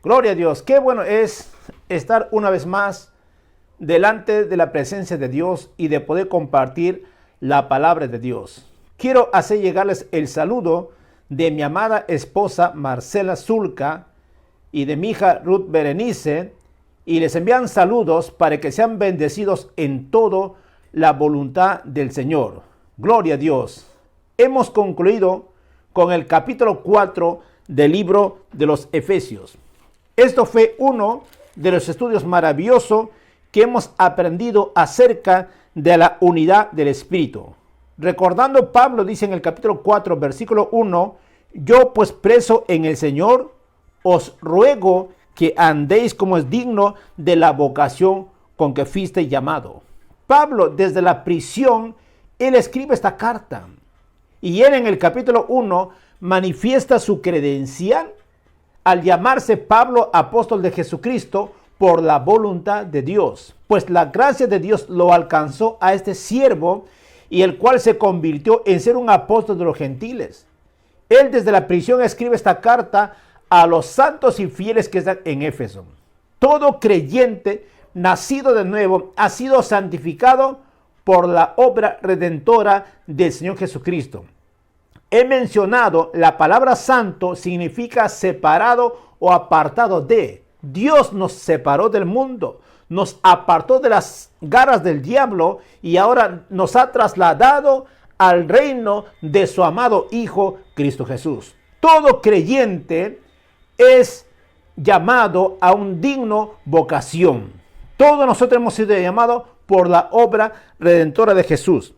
Gloria a Dios. Qué bueno es estar una vez más delante de la presencia de Dios y de poder compartir la palabra de Dios. Quiero hacer llegarles el saludo de mi amada esposa Marcela Zulca y de mi hija Ruth Berenice, y les envían saludos para que sean bendecidos en todo la voluntad del Señor. Gloria a Dios. Hemos concluido con el capítulo 4 del libro de los Efesios. Esto fue uno de los estudios maravillosos que hemos aprendido acerca de la unidad del Espíritu. Recordando, Pablo dice en el capítulo 4, versículo 1, yo pues preso en el Señor, os ruego que andéis como es digno de la vocación con que fuiste llamado. Pablo, desde la prisión, él escribe esta carta. Y él en el capítulo 1 manifiesta su credencial al llamarse Pablo, apóstol de Jesucristo, por la voluntad de Dios. Pues la gracia de Dios lo alcanzó a este siervo, y el cual se convirtió en ser un apóstol de los gentiles. Él desde la prisión escribe esta carta a los santos y fieles que están en Éfeso. Todo creyente nacido de nuevo ha sido santificado por la obra redentora del Señor Jesucristo. He mencionado, la palabra santo significa separado o apartado de. Dios nos separó del mundo, nos apartó de las garras del diablo y ahora nos ha trasladado al reino de su amado Hijo Cristo Jesús. Todo creyente es llamado a un digno vocación. Todos nosotros hemos sido llamados por la obra redentora de Jesús.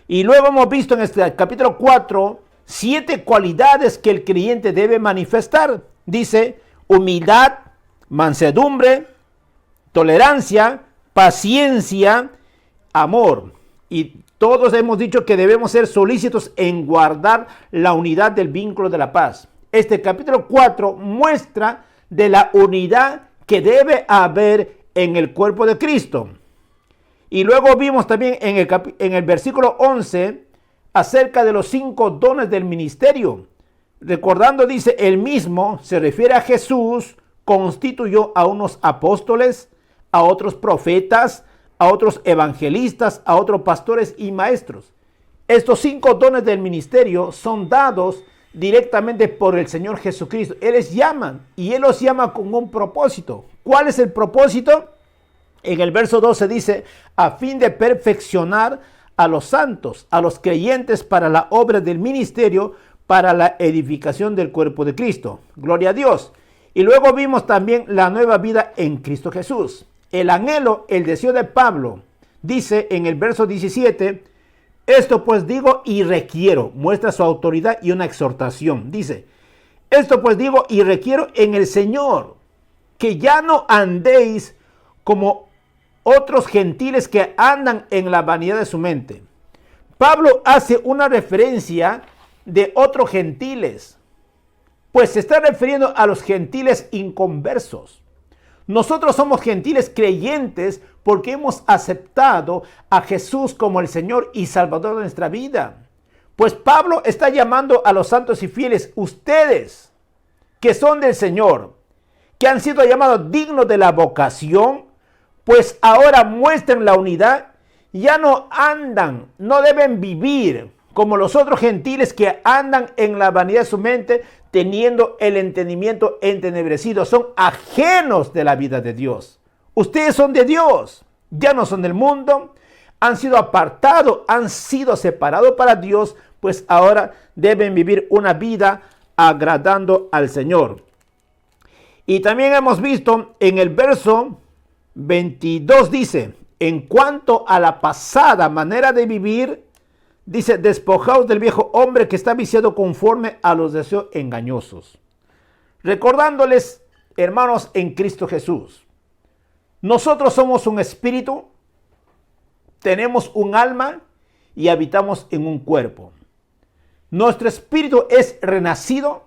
Y luego hemos visto en este capítulo 4 7 cualidades que el creyente debe manifestar. Dice humildad, mansedumbre, tolerancia, paciencia, amor. Y todos hemos dicho que debemos ser solícitos en guardar la unidad del vínculo de la paz. Este capítulo 4 muestra de la unidad que debe haber en el cuerpo de Cristo. Y luego vimos también en el versículo 11 acerca de los 5 dones del ministerio. Recordando, dice, el mismo se refiere a Jesús, constituyó a unos apóstoles, a otros profetas, a otros evangelistas, a otros pastores y maestros. Estos 5 dones del ministerio son dados directamente por el Señor Jesucristo. Él les llama y Él los llama con un propósito. ¿Cuál es el propósito? En el verso 12 dice, a fin de perfeccionar a los santos, a los creyentes para la obra del ministerio, para la edificación del cuerpo de Cristo. Gloria a Dios. Y luego vimos también la nueva vida en Cristo Jesús. El anhelo, el deseo de Pablo, dice en el verso 17, esto pues digo y requiero, muestra su autoridad y una exhortación. Dice, esto pues digo y requiero en el Señor, que ya no andéis como otros gentiles que andan en la vanidad de su mente. Pablo hace una referencia de otros gentiles, pues se está refiriendo a los gentiles inconversos. Nosotros somos gentiles creyentes porque hemos aceptado a Jesús como el Señor y Salvador de nuestra vida. Pues Pablo está llamando a los santos y fieles, ustedes que son del Señor, que han sido llamados dignos de la vocación, pues ahora muestren la unidad, ya no andan, no deben vivir como los otros gentiles que andan en la vanidad de su mente, teniendo el entendimiento entenebrecido, son ajenos de la vida de Dios. Ustedes son de Dios, ya no son del mundo, han sido apartados, han sido separados para Dios, pues ahora deben vivir una vida agradando al Señor. Y también hemos visto en el verso 22 dice, en cuanto a la pasada manera de vivir, dice, despojaos del viejo hombre que está viciado conforme a los deseos engañosos. Recordándoles, hermanos, en Cristo Jesús, nosotros somos un espíritu, tenemos un alma y habitamos en un cuerpo. Nuestro espíritu es renacido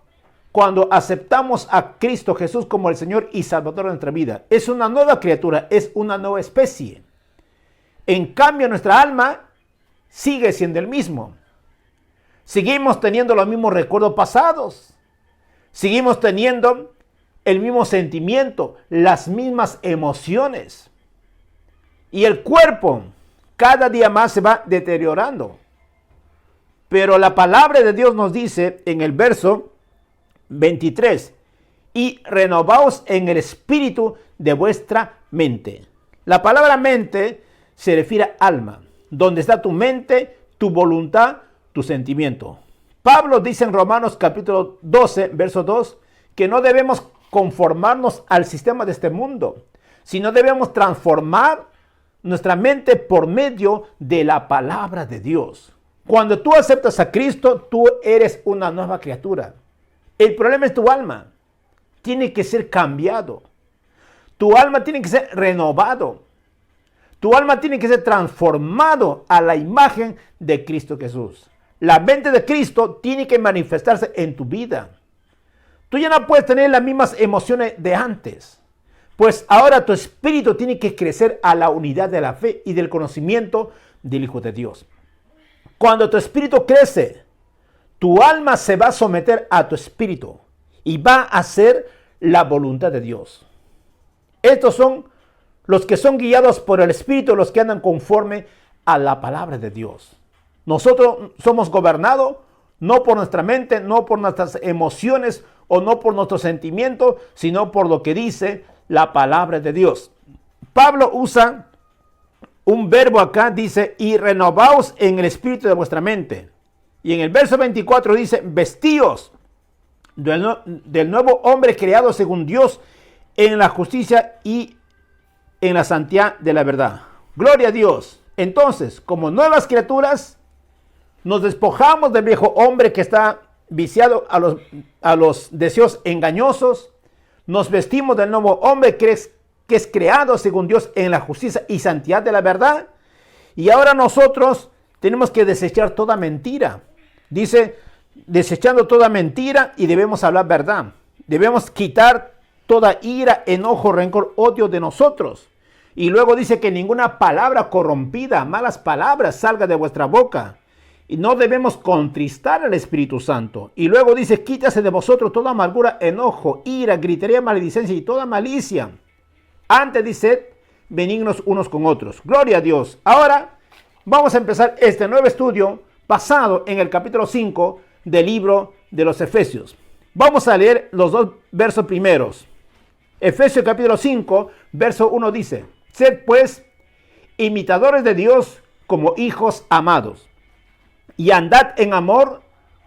cuando aceptamos a Cristo Jesús como el Señor y Salvador de nuestra vida. Es una nueva criatura, es una nueva especie. En cambio, nuestra alma sigue siendo el mismo. Seguimos teniendo los mismos recuerdos pasados. Seguimos teniendo el mismo sentimiento, las mismas emociones. Y el cuerpo cada día más se va deteriorando. Pero la palabra de Dios nos dice en el verso 23, y renovaos en el espíritu de vuestra mente. La palabra mente se refiere a alma, donde está tu mente, tu voluntad, tu sentimiento. Pablo dice en Romanos capítulo 12, verso 2, que no debemos conformarnos al sistema de este mundo, sino debemos transformar nuestra mente por medio de la palabra de Dios. Cuando tú aceptas a Cristo, tú eres una nueva criatura. El problema es tu alma. Tiene que ser cambiado. Tu alma tiene que ser renovado. Tu alma tiene que ser transformado a la imagen de Cristo Jesús. La mente de Cristo tiene que manifestarse en tu vida. Tú ya no puedes tener las mismas emociones de antes. Pues ahora tu espíritu tiene que crecer a la unidad de la fe y del conocimiento del Hijo de Dios. Cuando tu espíritu crece, tu alma se va a someter a tu espíritu y va a hacer la voluntad de Dios. Estos son los que son guiados por el Espíritu, los que andan conforme a la palabra de Dios. Nosotros somos gobernados no por nuestra mente, no por nuestras emociones o no por nuestros sentimientos, sino por lo que dice la palabra de Dios. Pablo usa un verbo acá, dice, y renovaos en el espíritu de vuestra mente. Y en el verso 24 dice, vestíos del nuevo hombre creado según Dios en la justicia y en la santidad de la verdad. Gloria a Dios. Entonces, como nuevas criaturas, nos despojamos del viejo hombre que está viciado a los deseos engañosos. Nos vestimos del nuevo hombre que es creado según Dios en la justicia y santidad de la verdad. Y ahora nosotros tenemos que desechar toda mentira. Dice, desechando toda mentira y debemos hablar verdad. Debemos quitar toda ira, enojo, rencor, odio de nosotros. Y luego dice que ninguna palabra corrompida, malas palabras salga de vuestra boca. Y no debemos contristar al Espíritu Santo. Y luego dice, quítase de vosotros toda amargura, enojo, ira, gritería, maledicencia y toda malicia. Antes dice, benignos unos con otros. Gloria a Dios. Ahora vamos a empezar este nuevo estudio basado en el capítulo 5 del libro de los Efesios. Vamos a leer los dos versos primeros. Efesios capítulo 5, verso 1 dice, sed pues imitadores de Dios como hijos amados, y andad en amor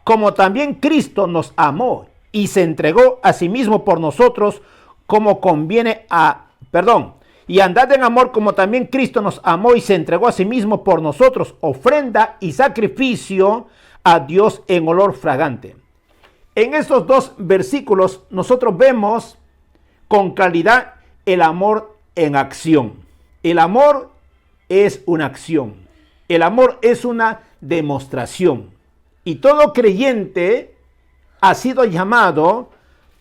como también Cristo nos amó y se entregó a sí mismo por nosotros como conviene y andad en amor como también Cristo nos amó y se entregó a sí mismo por nosotros, ofrenda y sacrificio a Dios en olor fragante. En estos dos versículos nosotros vemos con claridad el amor en acción. El amor es una acción. El amor es una demostración. Y todo creyente ha sido llamado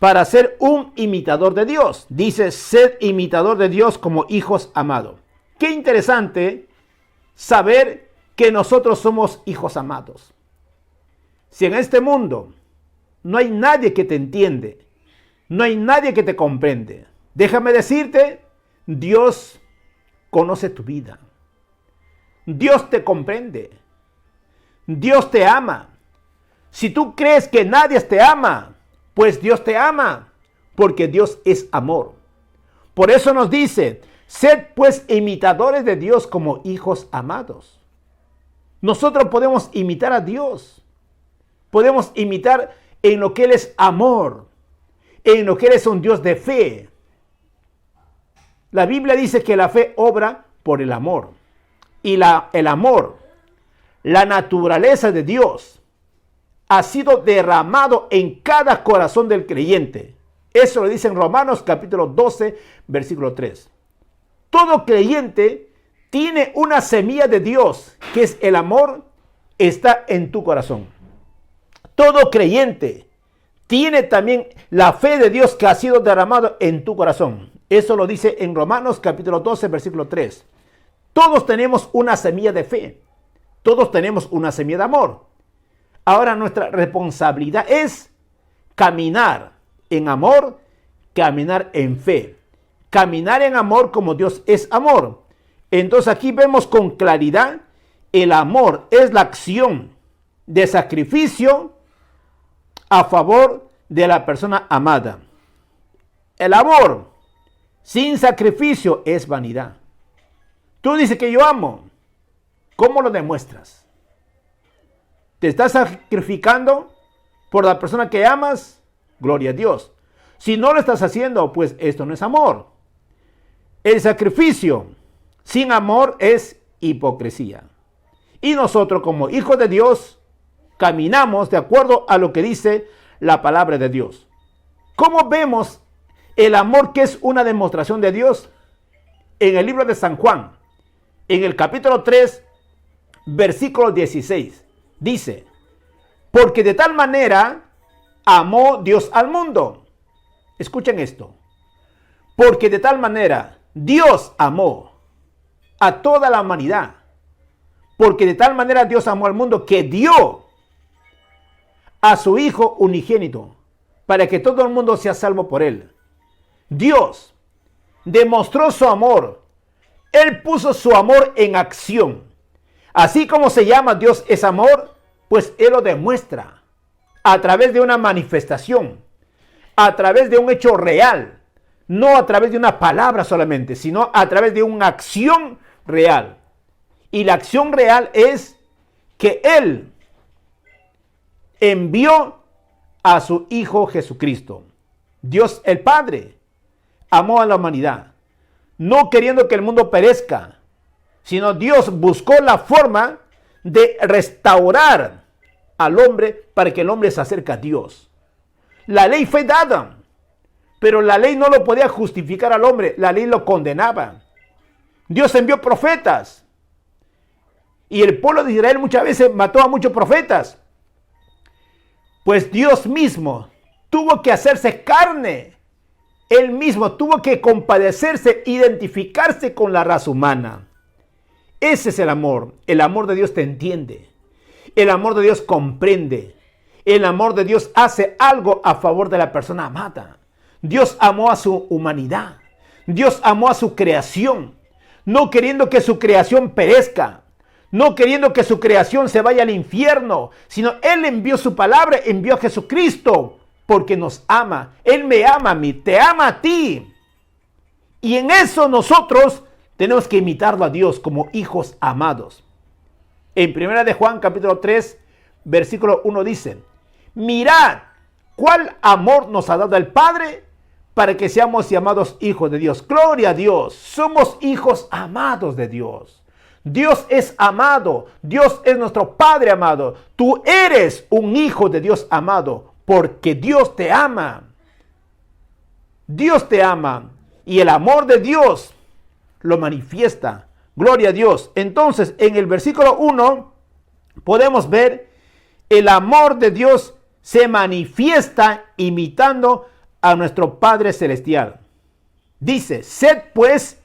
para ser un imitador de Dios. Dice, sed imitador de Dios como hijos amados. Qué interesante saber que nosotros somos hijos amados. Si en este mundo no hay nadie que te entiende, no hay nadie que te comprende, déjame decirte, Dios conoce tu vida. Dios te comprende. Dios te ama. Si tú crees que nadie te ama, pues Dios te ama, porque Dios es amor. Por eso nos dice, sed pues imitadores de Dios como hijos amados. Nosotros podemos imitar a Dios. Podemos imitar en lo que Él es amor, en lo que Él es un Dios de fe. La Biblia dice que la fe obra por el amor. Y el amor, la naturaleza de Dios, ha sido derramado en cada corazón del creyente. Eso lo dice en Romanos capítulo 12, versículo 3. Todo creyente tiene una semilla de Dios, que es el amor, está en tu corazón. Todo creyente tiene también la fe de Dios que ha sido derramado en tu corazón. Eso lo dice en Romanos capítulo 12, versículo 3. Todos tenemos una semilla de fe. Todos tenemos una semilla de amor. Ahora nuestra responsabilidad es caminar en amor, caminar en fe, caminar en amor como Dios es amor. Entonces aquí vemos con claridad, el amor es la acción de sacrificio a favor de la persona amada. El amor sin sacrificio es vanidad. Tú dices que yo amo. ¿Cómo lo demuestras? ¿Te estás sacrificando por la persona que amas? Gloria a Dios. Si no lo estás haciendo, pues esto no es amor. El sacrificio sin amor es hipocresía. Y nosotros como hijos de Dios caminamos de acuerdo a lo que dice la palabra de Dios. ¿Cómo vemos el amor que es una demostración de Dios? En el libro de San Juan, en el capítulo 3, versículo 16, dice, porque de tal manera amó Dios al mundo. Escuchen esto. Porque de tal manera Dios amó a toda la humanidad. Porque de tal manera Dios amó al mundo que dio a su Hijo unigénito para que todo el mundo sea salvo por él. Dios demostró su amor. Él puso su amor en acción. Así como se llama Dios es amor, pues Él lo demuestra a través de una manifestación, a través de un hecho real, no a través de una palabra solamente, sino a través de una acción real. Y la acción real es que Él envió a su Hijo Jesucristo. Dios el Padre amó a la humanidad, no queriendo que el mundo perezca, sino Dios buscó la forma de restaurar al hombre para que el hombre se acerque a Dios. La ley fue dada, pero la ley no lo podía justificar al hombre, la ley lo condenaba. Dios envió profetas, y el pueblo de Israel muchas veces mató a muchos profetas, pues Dios mismo tuvo que hacerse carne. Él mismo tuvo que compadecerse, identificarse con la raza humana. Ese es el amor. El amor de Dios te entiende. El amor de Dios comprende. El amor de Dios hace algo a favor de la persona amada. Dios amó a su humanidad. Dios amó a su creación, no queriendo que su creación perezca, no queriendo que su creación se vaya al infierno, sino Él envió su palabra, envió a Jesucristo, porque nos ama. Él me ama a mí, te ama a ti. Y en eso nosotros tenemos que imitarlo a Dios como hijos amados. En 1 de Juan capítulo 3, versículo 1 dice, mirad cuál amor nos ha dado el Padre para que seamos llamados hijos de Dios. Gloria a Dios, somos hijos amados de Dios. Dios es amado, Dios es nuestro Padre amado. Tú eres un hijo de Dios amado porque Dios te ama. Dios te ama y el amor de Dios lo manifiesta. Gloria a Dios. Entonces, en el versículo 1 podemos ver el amor de Dios se manifiesta imitando a nuestro Padre Celestial. Dice, sed pues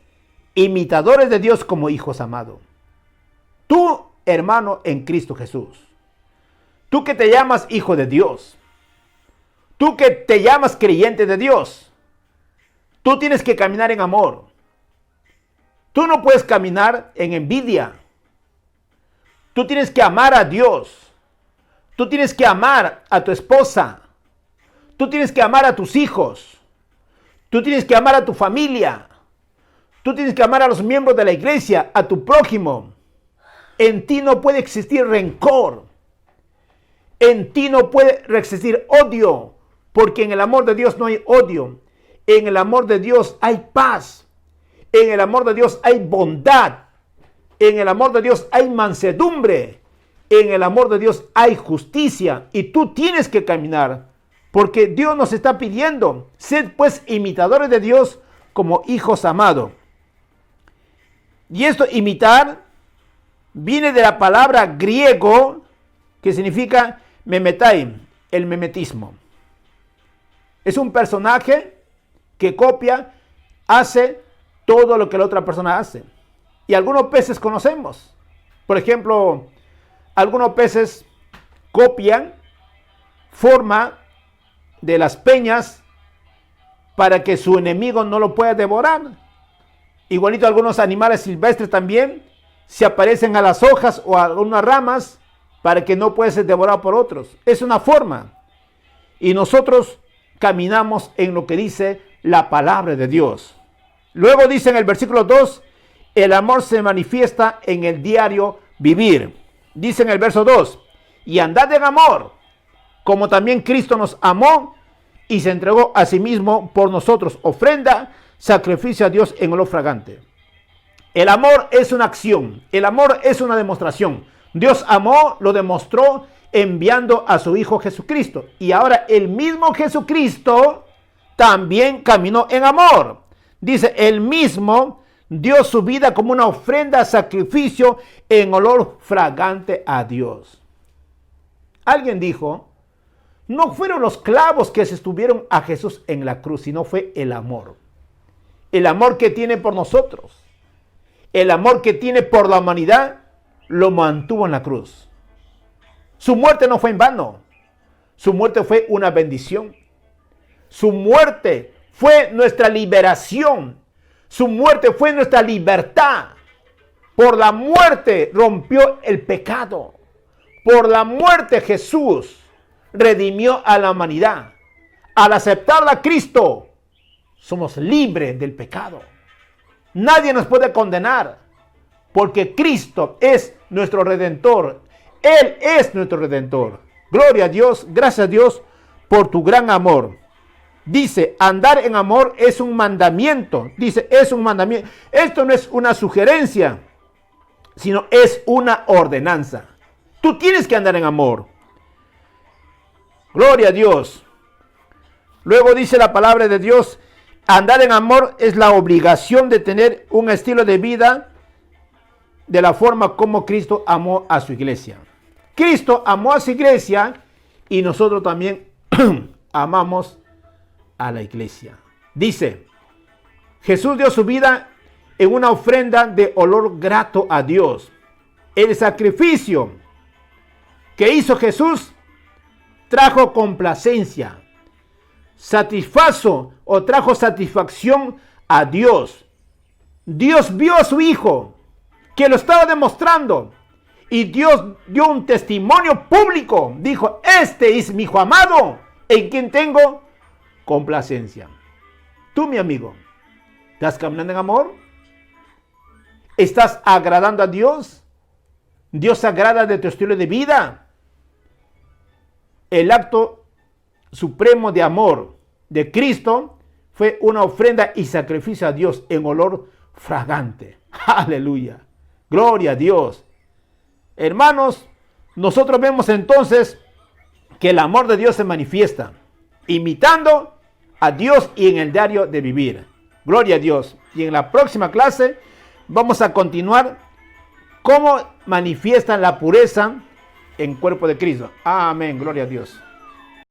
imitadores de Dios como hijos amados. Tú, hermano, en Cristo Jesús. Tú que te llamas hijo de Dios. Tú que te llamas creyente de Dios. Tú tienes que caminar en amor. Tú no puedes caminar en envidia. Tú tienes que amar a Dios. Tú tienes que amar a tu esposa. Tú tienes que amar a tus hijos. Tú tienes que amar a tu familia. Tú tienes que amar a los miembros de la iglesia, a tu prójimo. En ti no puede existir rencor. En ti no puede existir odio, porque en el amor de Dios no hay odio. En el amor de Dios hay paz. En el amor de Dios hay bondad. En el amor de Dios hay mansedumbre. En el amor de Dios hay justicia. Y tú tienes que caminar, porque Dios nos está pidiendo, sed pues imitadores de Dios como hijos amados. Y esto, imitar, viene de la palabra griego que significa memetai, el memetismo. Es un personaje que copia, hace todo lo que la otra persona hace. Y algunos peces conocemos. Por ejemplo, algunos peces copian forma de las peñas para que su enemigo no lo pueda devorar. Igualito algunos animales silvestres también se aparecen a las hojas o a algunas ramas para que no pueda ser devorado por otros. Es una forma. Y nosotros caminamos en lo que dice la palabra de Dios. Luego dice en el versículo 2, el amor se manifiesta en el diario vivir. Dice en el verso 2, y andad en amor, como también Cristo nos amó y se entregó a sí mismo por nosotros, ofrenda, sacrificio a Dios en olor fragante. El amor es una acción, el amor es una demostración. Dios amó, lo demostró enviando a su Hijo Jesucristo. Y ahora el mismo Jesucristo también caminó en amor. Dice, él mismo dio su vida como una ofrenda, sacrificio en olor fragante a Dios. Alguien dijo, no fueron los clavos que sostuvieron a Jesús en la cruz, sino fue el amor. El amor que tiene por nosotros. El amor que tiene por la humanidad lo mantuvo en la cruz. Su muerte no fue en vano. Su muerte fue una bendición. Su muerte fue nuestra liberación. Su muerte fue nuestra libertad. Por la muerte rompió el pecado. Por la muerte Jesús redimió a la humanidad. Al aceptar a Cristo, somos libres del pecado. Nadie nos puede condenar, porque Cristo es nuestro Redentor. Él es nuestro Redentor. Gloria a Dios, gracias a Dios por tu gran amor. Dice, andar en amor es un mandamiento. Dice, es un mandamiento. Esto no es una sugerencia, sino es una ordenanza. Tú tienes que andar en amor. Gloria a Dios. Luego dice la palabra de Dios, andar en amor es la obligación de tener un estilo de vida de la forma como Cristo amó a su iglesia. Cristo amó a su iglesia y nosotros también amamos a la iglesia. Dice, Jesús dio su vida en una ofrenda de olor grato a Dios. El sacrificio que hizo Jesús trajo complacencia, satisfazo o trajo satisfacción a Dios. Dios vio a su Hijo que lo estaba demostrando y Dios dio un testimonio público. Dijo, este es mi Hijo amado en quien tengo complacencia. Tú, mi amigo, ¿estás caminando en amor? ¿Estás agradando a Dios? ¿Dios se agrada de tu estilo de vida? El acto supremo de amor de Cristo fue una ofrenda y sacrificio a Dios en olor fragante. Aleluya. Gloria a Dios. Hermanos, nosotros vemos entonces que el amor de Dios se manifiesta imitando a Dios y en el diario de vivir. Gloria a Dios. Y en la próxima clase vamos a continuar cómo manifiestan la pureza en cuerpo de Cristo. Amén. Gloria a Dios.